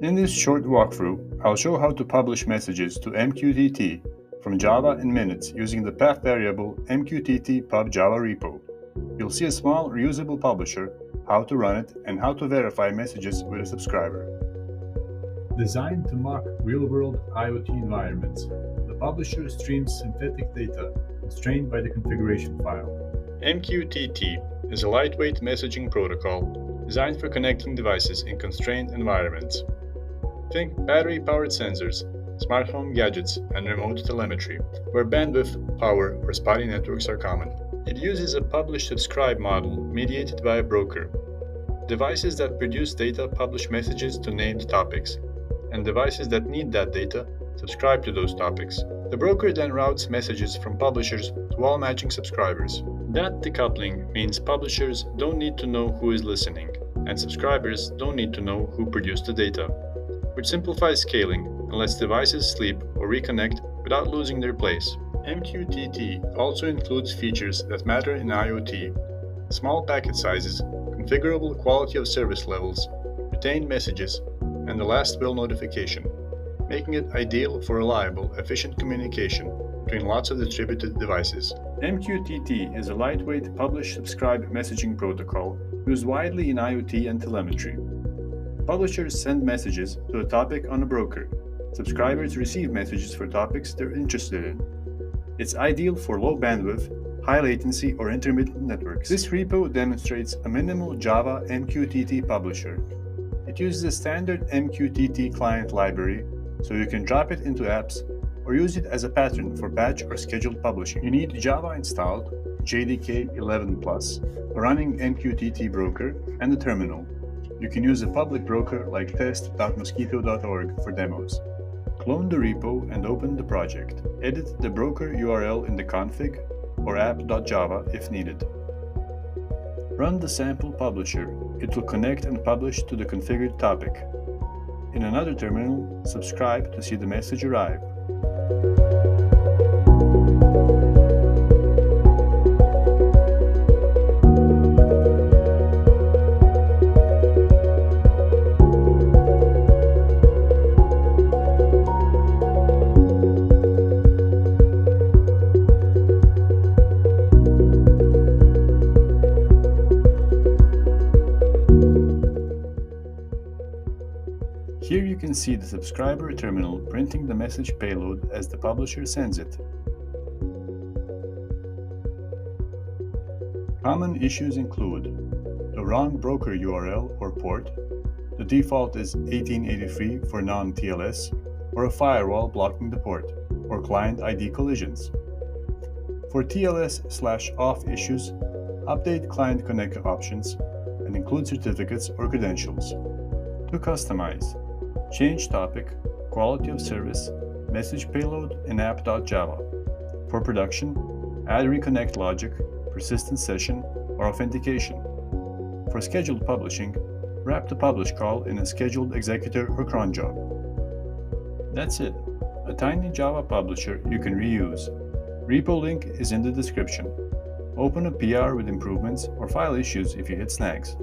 In this short walkthrough, I'll show how to publish messages to MQTT from Java in minutes using the path variable mqtt-pub-java repo. You'll see a small reusable publisher, how to run it, and how to verify messages with a subscriber. Designed to mock real-world IoT environments, the publisher streams synthetic data constrained by the configuration file. MQTT is a lightweight messaging protocol designed for connecting devices in constrained environments. Think battery-powered sensors, smart home gadgets, and remote telemetry, where bandwidth, power, or spotty networks are common. It uses a publish-subscribe model mediated by a broker. Devices that produce data publish messages to named topics, and devices that need that data subscribe to those topics. The broker then routes messages from publishers to all matching subscribers. That decoupling means publishers don't need to know who is listening, and subscribers don't need to know who produced the data, which simplifies scaling and lets devices sleep or reconnect without losing their place. MQTT also includes features that matter in IoT: small packet sizes, configurable quality of service levels, retained messages, and the last will notification, making it ideal for reliable, efficient communication between lots of distributed devices. MQTT is a lightweight publish-subscribe messaging protocol used widely in IoT and telemetry. Publishers send messages to a topic on a broker. Subscribers receive messages for topics they're interested in. It's ideal for low bandwidth, high latency, or intermittent networks. This repo demonstrates a minimal Java MQTT publisher. It uses a standard MQTT client library, so you can drop it into apps or use it as a pattern for batch or scheduled publishing. You need Java installed, JDK 11+, a running MQTT broker, and a terminal. You can use a public broker like test.mosquito.org for demos. Clone the repo and open the project. Edit the broker URL in the config or app.java if needed. Run the sample publisher. It will connect and publish to the configured topic. In another terminal, subscribe to see the message arrive. Here you can see the subscriber terminal printing the message payload as the publisher sends it. Common issues include the wrong broker URL or port, the default is 1883 for non-TLS, or a firewall blocking the port, or client ID collisions. For TLS/off issues, update client connect options and include certificates or credentials. To customize, change topic, quality of service, message payload, and app.java. For production, add reconnect logic, persistent session, or authentication. For scheduled publishing, wrap the publish call in a scheduled executor or cron job. That's it, a tiny Java publisher you can reuse. Repo link is in the description. Open a PR with improvements or file issues if you hit snags.